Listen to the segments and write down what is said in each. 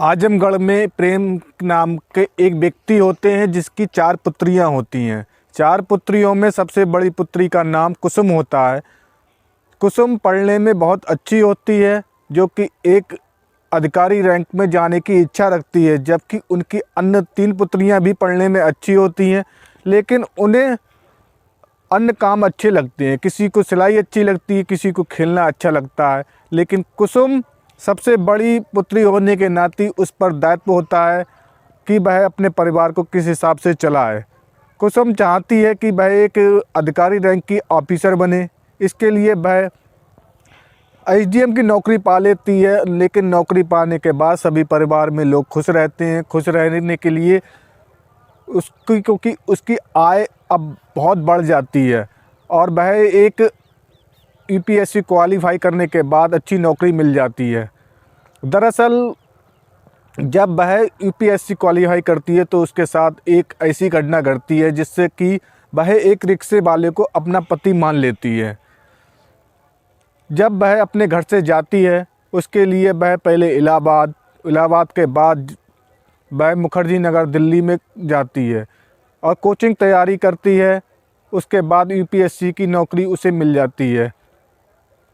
आजमगढ़ में प्रेम नाम के एक व्यक्ति होते हैं जिसकी 4 पुत्रियां होती हैं। 4 पुत्रियों में सबसे बड़ी पुत्री का नाम कुसुम होता है। कुसुम पढ़ने में बहुत अच्छी होती है, जो कि एक अधिकारी रैंक में जाने की इच्छा रखती है, जबकि उनकी अन्य 3 पुत्रियां भी पढ़ने में अच्छी होती हैं, लेकिन उन्हें अन्य काम अच्छे लगते हैं। किसी को सिलाई अच्छी लगती है, किसी को खेलना अच्छा लगता है, लेकिन कुसुम सबसे बड़ी पुत्री होने के नाते उस पर दायित्व होता है कि वह अपने परिवार को किस हिसाब से चलाए। कुसुम चाहती है कि वह एक अधिकारी रैंक की ऑफिसर बने। इसके लिए वह एसडीएम की नौकरी पा लेती है, लेकिन नौकरी पाने के बाद सभी परिवार में लोग खुश रहते हैं। खुश रहने के लिए क्योंकि उसकी आय अब बहुत बढ़ जाती है और वह एक यूपीएससी क्वालीफाई करने के बाद अच्छी नौकरी मिल जाती है। दरअसल जब वह यूपीएससी क्वालीफाई करती है तो उसके साथ एक ऐसी घटना घटती है जिससे कि वह एक रिक्शे वाले को अपना पति मान लेती है। जब वह अपने घर से जाती है, उसके लिए वह पहले इलाहाबाद के बाद वह मुखर्जी नगर दिल्ली में जाती है और कोचिंग तैयारी करती है। उसके बाद यूपीएससी की नौकरी उसे मिल जाती है।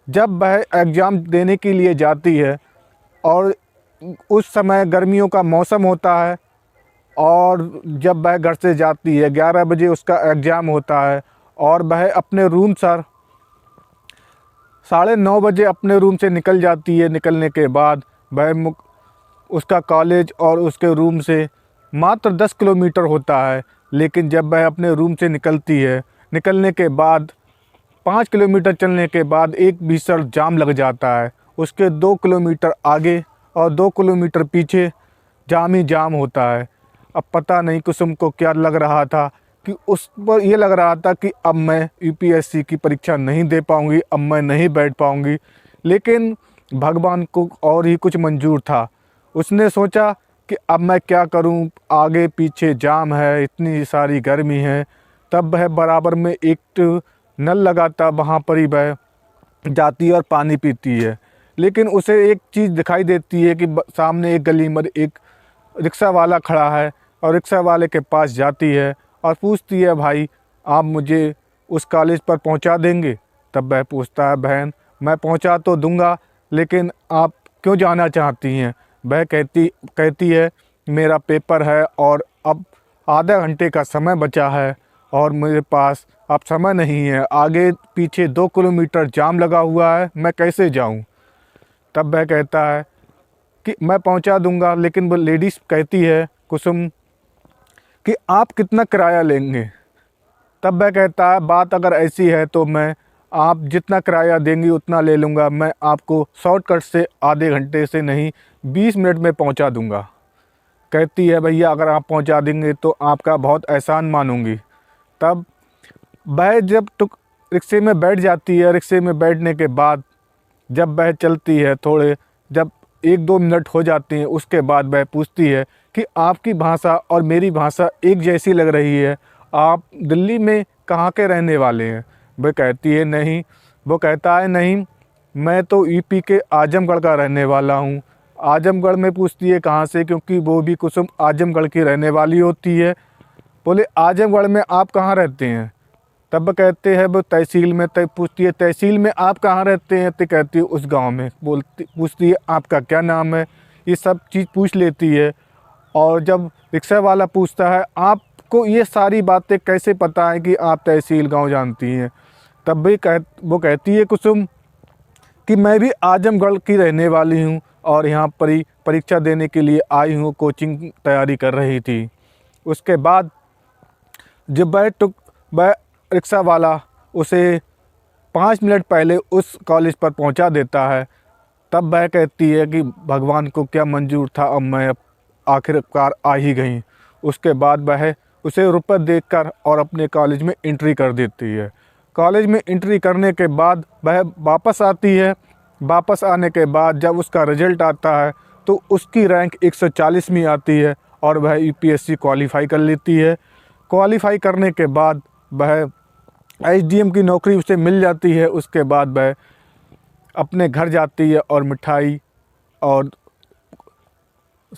जब वह एग्ज़ाम देने के लिए जाती है और उस समय गर्मियों का मौसम होता है, और जब वह घर से जाती है 11 बजे उसका एग्ज़ाम होता है और वह अपने रूम 9:30 बजे अपने रूम से निकल जाती है। निकलने के बाद वह उसका कॉलेज और उसके रूम से मात्र 10 किलोमीटर होता है, लेकिन जब वह अपने रूम से निकलती है, निकलने के बाद 5 किलोमीटर चलने के बाद एक भीषण जाम लग जाता है। उसके 2 किलोमीटर आगे और 2 किलोमीटर पीछे जाम ही जाम होता है। अब पता नहीं कुसुम को क्या लग रहा था कि उस पर ये लग रहा था कि अब मैं यूपीएससी की परीक्षा नहीं दे पाऊँगी, अब मैं नहीं बैठ पाऊँगी, लेकिन भगवान को और ही कुछ मंजूर था। उसने सोचा कि अब मैं क्या करूं, आगे पीछे जाम है, इतनी सारी गर्मी है। तब वह बराबर में एक नल लगा था, वहाँ पर ही वह जाती है और पानी पीती है। लेकिन उसे एक चीज़ दिखाई देती है कि सामने एक गली में एक रिक्शा वाला खड़ा है और रिक्शा वाले के पास जाती है और पूछती है, भाई आप मुझे उस कॉलेज पर पहुँचा देंगे? तब वह पूछता है, बहन मैं पहुँचा तो दूँगा, लेकिन आप क्यों जाना चाहती हैं? वह कहती है, मेरा पेपर है और अब आधा घंटे का समय बचा है और मेरे पास अब समय नहीं है। आगे पीछे 2 किलोमीटर जाम लगा हुआ है, मैं कैसे जाऊं? तब वह कहता है कि मैं पहुंचा दूंगा, लेकिन वो लेडीज़ कहती है कुसुम कि आप कितना किराया लेंगे? तब वह कहता है, बात अगर ऐसी है तो मैं आप जितना किराया देंगी उतना ले लूँगा। मैं आपको शॉर्टकट से आधे घंटे से नहीं 20 मिनट में पहुंचा दूंगा। कहती है, भैया अगर आप पहुंचा देंगे तो आपका बहुत एहसान मानूंगी। तब वह जब रिक्शे में बैठ जाती है। रिक्शे में बैठने के बाद जब वह चलती है, जब 1-2 मिनट हो जाते हैं, उसके बाद वह पूछती है कि आपकी भाषा और मेरी भाषा एक जैसी लग रही है, आप दिल्ली में कहाँ के रहने वाले हैं? वह कहती है नहीं। वो कहता है, नहीं मैं तो यूपी के आजमगढ़ का रहने वाला हूँ। आजमगढ़ में पूछती है कहाँ से, क्योंकि वो भी कुसुम आजमगढ़ की रहने वाली होती है। बोले, आजमगढ़ में आप कहाँ रहते हैं? तब कहते हैं वो तहसील में। तब पूछती है, तहसील में आप कहाँ रहते हैं? तो कहती है उस गांव में। पूछती है आपका क्या नाम है? ये सब चीज़ पूछ लेती है। और जब रिक्शा वाला पूछता है, आपको ये सारी बातें कैसे पता है कि आप तहसील गांव जानती हैं? तब भी वो कहती है कुसुम कि मैं भी आजमगढ़ की रहने वाली हूँ और यहाँ पर ही परीक्षा देने के लिए आई हूँ, कोचिंग तैयारी कर रही थी। उसके बाद जब वह रिक्शा वाला उसे 5 मिनट पहले उस कॉलेज पर पहुंचा देता है। तब वह कहती है कि भगवान को क्या मंजूर था, अब मैं आखिरकार आ ही गई। उसके बाद वह उसे रुपये देकर और अपने कॉलेज में एंट्री कर देती है। कॉलेज में एंट्री करने के बाद वह वापस आती है। वापस आने के बाद जब उसका रिज़ल्ट आता है तो उसकी रैंक 140वीं आती है और वह यूपीएससी क्वालीफाई कर लेती है। क्वालीफाई करने के बाद वह एसडीएम की नौकरी उसे मिल जाती है। उसके बाद वह अपने घर जाती है और मिठाई और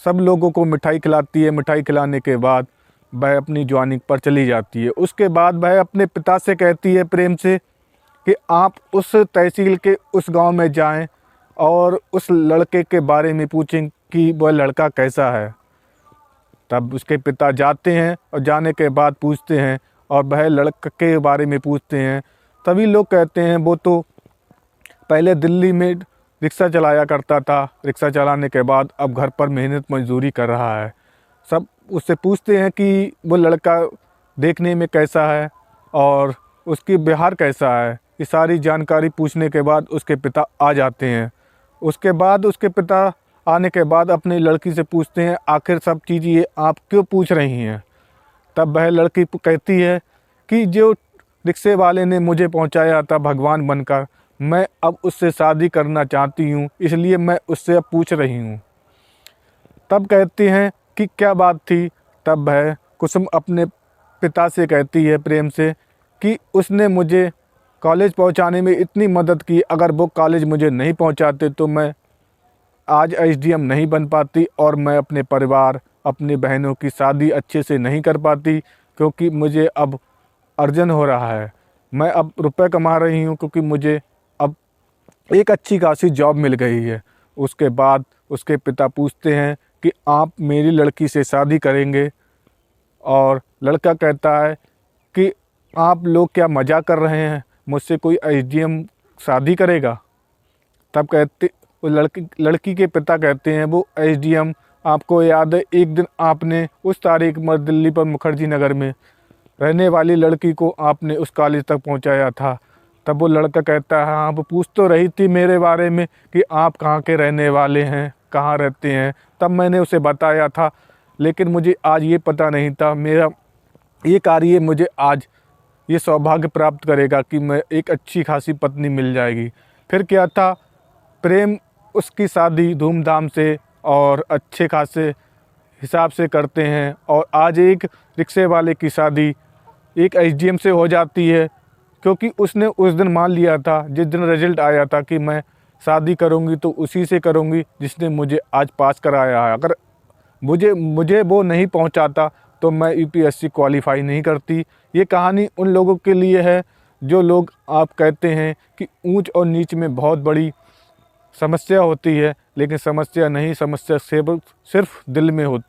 सब लोगों को मिठाई खिलाती है। मिठाई खिलाने के बाद वह अपनी जवानी पर चली जाती है। उसके बाद वह अपने पिता से कहती है प्रेम से कि आप उस तहसील के उस गांव में जाएं और उस लड़के के बारे में पूछें कि वह लड़का कैसा है। तब उसके पिता जाते हैं और जाने के बाद पूछते हैं और वह लड़के के बारे में पूछते हैं। तभी लोग कहते हैं वो तो पहले दिल्ली में रिक्शा चलाया करता था, रिक्शा चलाने के बाद अब घर पर मेहनत मजदूरी कर रहा है। सब उससे पूछते हैं कि वो लड़का देखने में कैसा है और उसकी व्यवहार कैसा है। ये सारी जानकारी पूछने के बाद उसके पिता आ जाते हैं। उसके बाद उसके पिता आने के बाद अपनी लड़की से पूछते हैं आखिर सब चीज़ ये आप क्यों पूछ रही हैं। तब वह लड़की कहती है कि जो रिक्शे वाले ने मुझे पहुंचाया था भगवान बनकर, मैं अब उससे शादी करना चाहती हूं, इसलिए मैं उससे अब पूछ रही हूं। तब कहती हैं कि क्या बात थी। तब वह कुसुम अपने पिता से कहती है प्रेम से कि उसने मुझे कॉलेज पहुंचाने में इतनी मदद की, अगर वो कॉलेज मुझे नहीं पहुंचाते तो मैं आज एसडीएम नहीं बन पाती और मैं अपने परिवार अपनी बहनों की शादी अच्छे से नहीं कर पाती, क्योंकि मुझे अब अर्जन हो रहा है। मैं अब रुपए कमा रही हूँ क्योंकि मुझे अब एक अच्छी खासी जॉब मिल गई है। उसके बाद उसके पिता पूछते हैं कि आप मेरी लड़की से शादी करेंगे। और लड़का कहता है कि आप लोग क्या मजाक कर रहे हैं, मुझसे कोई एसडीएम शादी करेगा। तब कहते वो लड़की के पिता कहते हैं वो एसडीएम आपको याद है एक दिन आपने उस तारीख में दिल्ली पर मुखर्जी नगर में रहने वाली लड़की को आपने उस कॉलेज तक पहुंचाया था। तब वो लड़का कहता है हाँ, वो पूछ तो रही थी मेरे बारे में कि आप कहाँ के रहने वाले हैं, कहाँ रहते हैं। तब मैंने उसे बताया था, लेकिन मुझे आज ये पता नहीं था मेरा ये कार्य मुझे आज ये सौभाग्य प्राप्त करेगा कि मैं एक अच्छी खासी पत्नी मिल जाएगी। फिर क्या था, प्रेम उसकी शादी धूमधाम से और अच्छे खासे हिसाब से करते हैं और आज एक रिक्शे वाले की शादी एक एसडीएम से हो जाती है, क्योंकि उसने उस दिन मान लिया था जिस दिन रिजल्ट आया था कि मैं शादी करूंगी तो उसी से करूंगी जिसने मुझे आज पास कराया है। अगर मुझे वो नहीं पहुंचाता तो मैं यूपीएससी क्वालिफाई नहीं करती। ये कहानी उन लोगों के लिए है जो लोग आप कहते हैं कि ऊंच और नीच में बहुत बड़ी समस्या होती है, लेकिन समस्या नहीं, समस्या सिर्फ दिल में होती